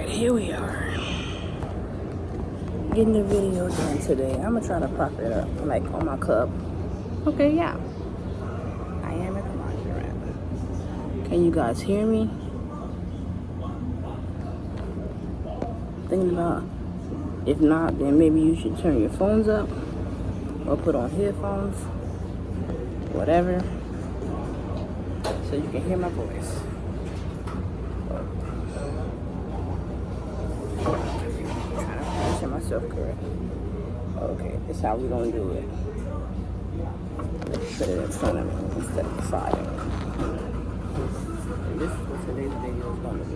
Alright, here we are. Getting the video done today. I'm gonna try to prop it up like on my cup. Okay, yeah. I am at the laundromat. Can you guys hear me? Thinking about, if not, then maybe you should turn your phones up or put on headphones, whatever, so you can hear my voice. Trying to position myself correct. Okay, this is how we gonna do it. Let's put it in front of me instead of beside me. And this is what today's video is gonna be.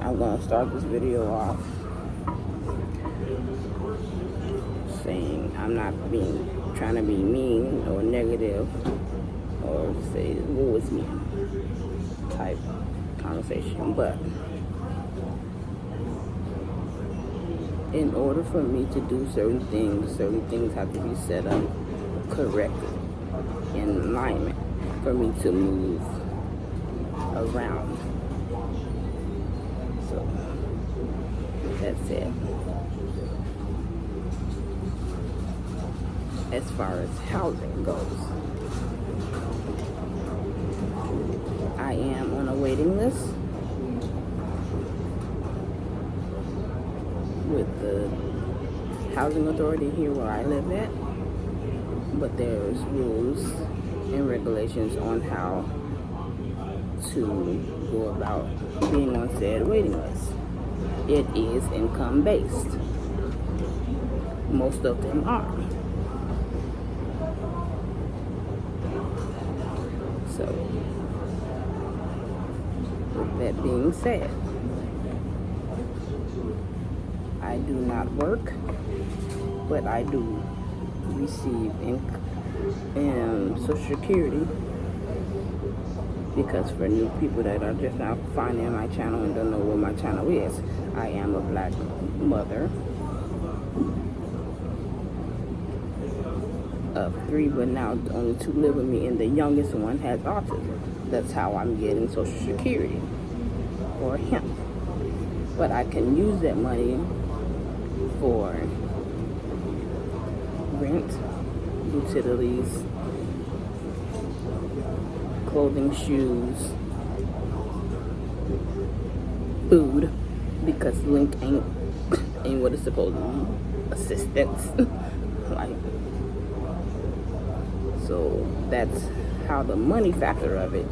I'm gonna start this video off saying I'm not trying to be mean or negative or say woe is me type conversation, but in order for me to do certain things have to be set up correctly, in alignment, for me to move around. So that's it. As far as housing goes, I am on a waiting list with the housing authority here where I live at, but there's rules and regulations on how to go about being on said waiting list. It is income based. Most of them are. So, with that being said, I do not work, but I do receive Social Security, because for new people that are just now finding my channel and don't know what my channel is, I am a black mother of 3, but now only 2 live with me, and the youngest one has autism. That's how I'm getting Social Security for him. But I can use that money for rent, utilities, clothing, shoes, food, because Link ain't what it's supposed to be, assistance. Like, so that's how the money factor of it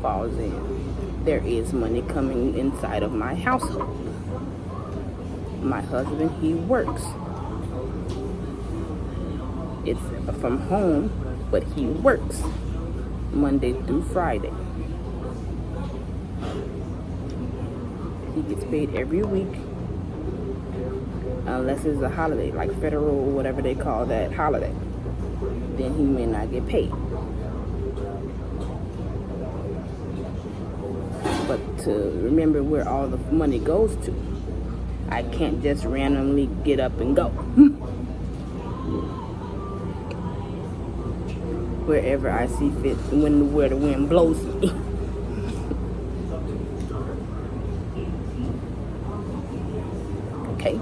falls in. There is money coming inside of my household. My husband, he works. It's from home, but he works Monday through Friday. He gets paid every week, unless it's a holiday, like federal or whatever they call that holiday. Then he may not get paid. But to remember where all the money goes to, I can't just randomly get up and go. Wherever I see fit, where the wind blows me. Okay.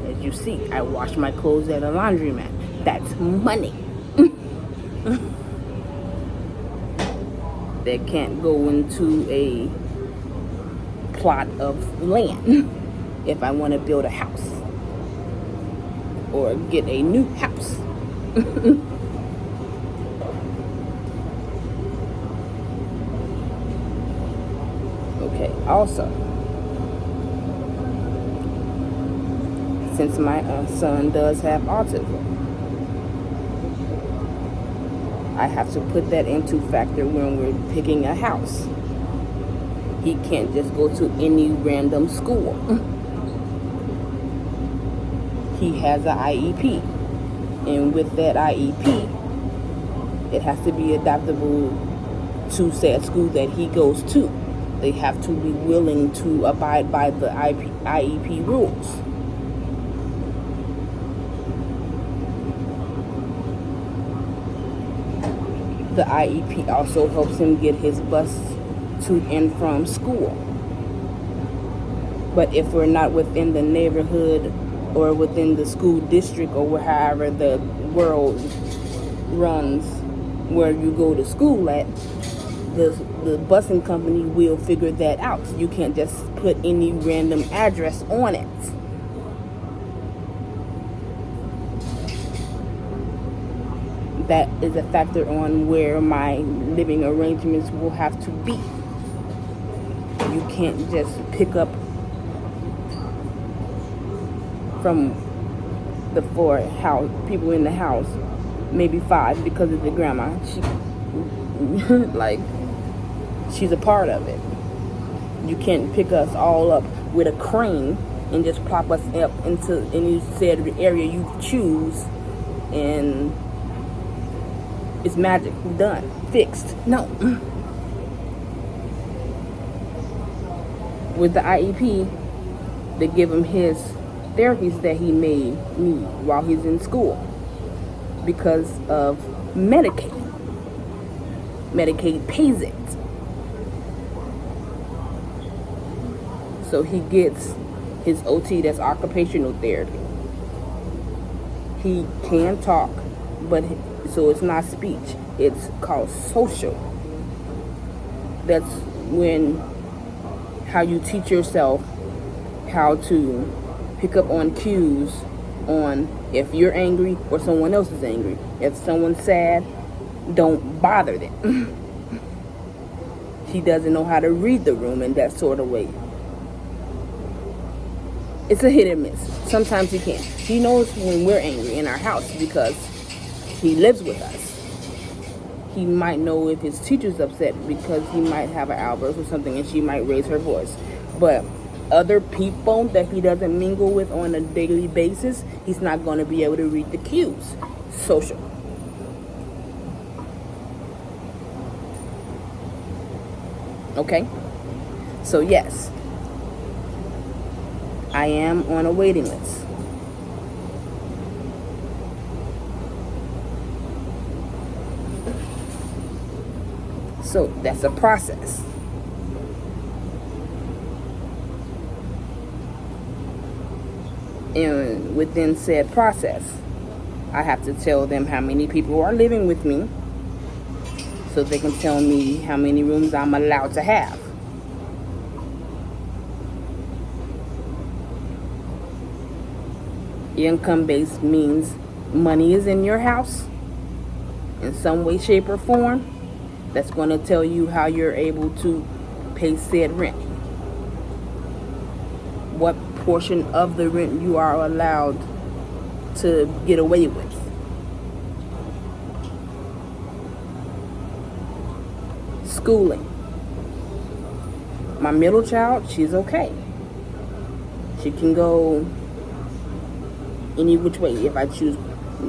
As you see, I wash my clothes at a laundromat. That's money. That can't go into a plot of land if I want to build a house or get a new house. Okay, also, since my son does have autism, I have to put that into factor when we're picking a house. He can't just go to any random school. He has an IEP. And with that IEP, it has to be adaptable to said school that he goes to. They have to be willing to abide by the IEP rules. The IEP also helps him get his bus to and from school. But if we're not within the neighborhood or within the school district or however the world runs where you go to school at, the busing company will figure that out. You can't just put any random address on it. That is a factor on where my living arrangements will have to be. You can't just pick up from the 4 people in the house, maybe 5 because of the grandma. She's a part of it. You can't pick us all up with a crane and just plop us up into any said area you choose and it's magic, done, fixed. No. With the IEP, they give him his therapies that he may need while he's in school because of Medicaid. Medicaid pays it. So he gets his OT, that's occupational therapy. He can talk, but so it's not speech. It's called social. That's how you teach yourself how to pick up on cues on if you're angry or someone else is angry. If someone's sad, don't bother them. He doesn't know how to read the room in that sort of way. It's a hit and miss. Sometimes he can. He knows when we're angry in our house because he lives with us. He might know if his teacher's upset because he might have an outburst or something and she might raise her voice. But other people that he doesn't mingle with on a daily basis, he's not going to be able to read the cues. Social. Okay? So yes, I am on a waiting list. So that's a process. And within said process, I have to tell them how many people are living with me so they can tell me how many rooms I'm allowed to have. Income-based means money is in your house in some way, shape, or form. That's going to tell you how you're able to pay said rent. What portion of the rent you are allowed to get away with. Schooling. My middle child, she's okay. She can go any which way if I choose.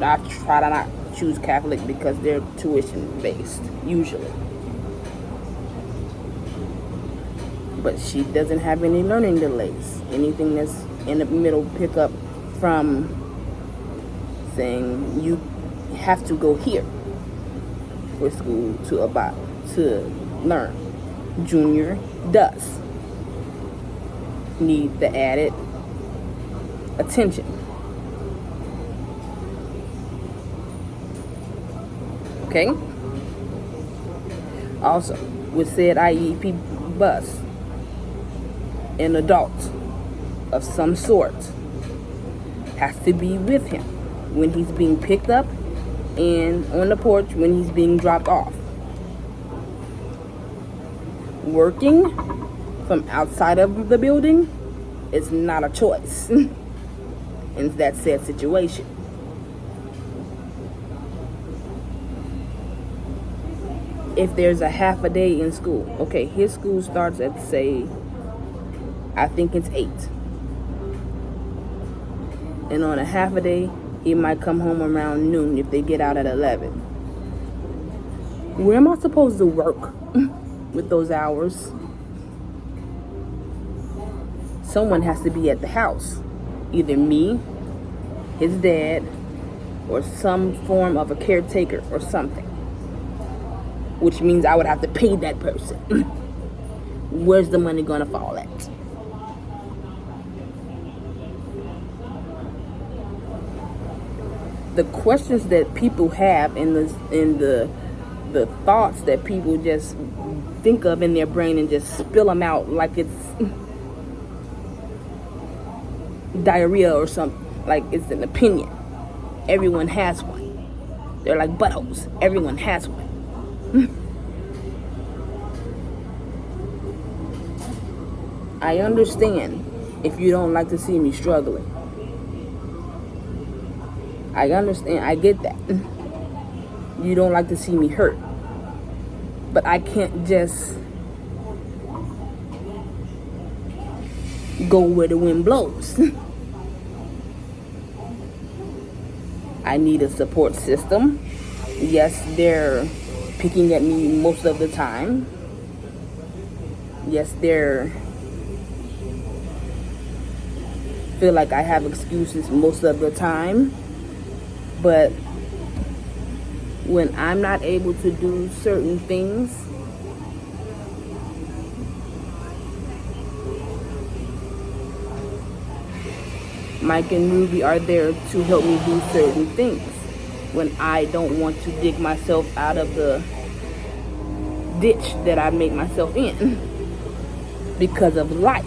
I try to not choose Catholic because they're tuition based usually, but she doesn't have any learning delays. Anything that's in the middle pick up from saying you have to go here for school to learn. Junior does need the added attention. Okay? Also, with said IEP bus, an adult of some sort has to be with him when he's being picked up and on the porch when he's being dropped off. Working from outside of the building is not a choice in that said situation. If there's a half a day in school, okay, his school starts at, say, I think it's 8. And on a half a day, he might come home around noon if they get out at 11. Where am I supposed to work with those hours? Someone has to be at the house. Either me, his dad, or some form of a caretaker or something. Which means I would have to pay that person. Where's the money gonna fall at? The questions that people have and the thoughts that people just think of in their brain and just spill them out like it's diarrhea or something, like it's an opinion. Everyone has one. They're like buttholes. Everyone has one. I understand if you don't like to see me struggling. I understand. I get that. You don't like to see me hurt. But I can't just go where the wind blows. I need a support system. Yes, they're picking at me most of the time. Yes, they're feel like I have excuses most of the time. But when I'm not able to do certain things, Mike and Ruby are there to help me do certain things when I don't want to dig myself out of the ditch that I make myself in because of life.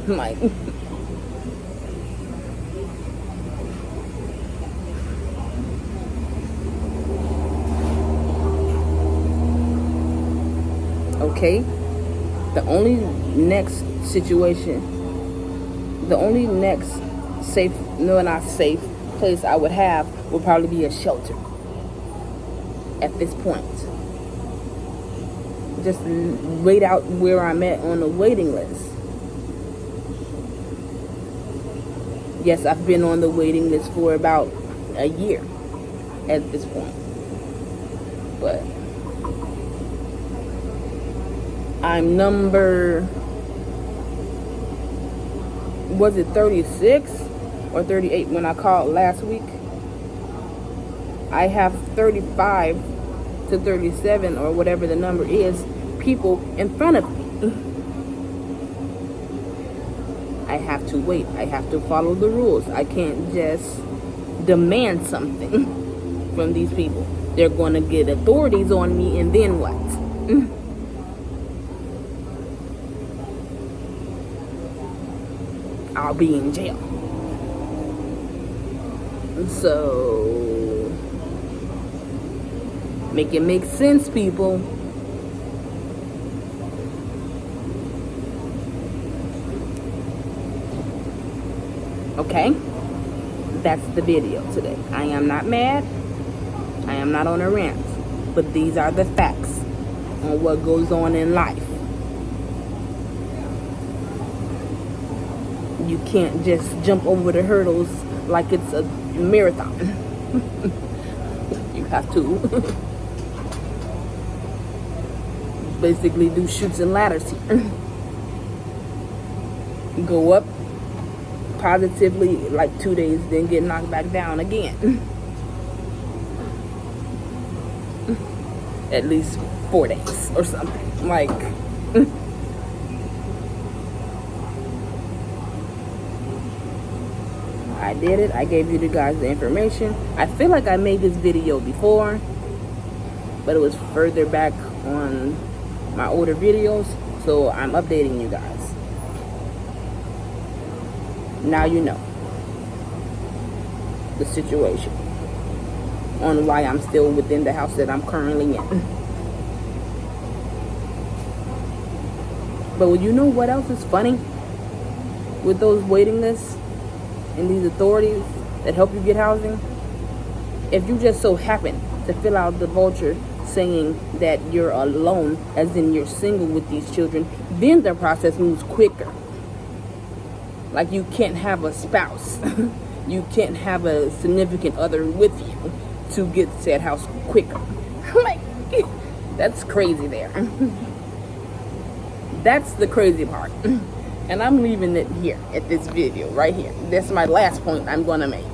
Like, okay, the only next safe, no, not safe place I would have would probably be a shelter at this point. Just wait out where I'm at on the waiting list. Yes, I've been on the waiting list for about a year at this point. But I'm number, was it 36 or 38 when I called last week? I have 35 to 37 or whatever the number is people in front of me. I have to wait. I have to follow the rules. I can't just demand something from these people. They're going to get authorities on me, and then what? I'll be in jail. So, make it make sense, people. Okay? That's the video today. I am not mad. I am not on a rant. But these are the facts on what goes on in life. You can't just jump over the hurdles like it's a marathon. You have to basically do chutes and ladders here. Go up positively like 2 days, then get knocked back down again. At least 4 days or something. Like, I did it. I gave you guys the information. I feel like I made this video before, but it was further back on my older videos, so I'm updating you guys. Now you know the situation on why I'm still within the house that I'm currently in. But you know what else is funny? With those waiting lists and these authorities that help you get housing, if you just so happen to fill out the voucher saying that you're alone, as in you're single with these children, then the process moves quicker. Like, you can't have a spouse. You can't have a significant other with you to get said house quicker. Like, that's crazy there. That's the crazy part. And I'm leaving it here at this video right here. That's my last point I'm gonna make.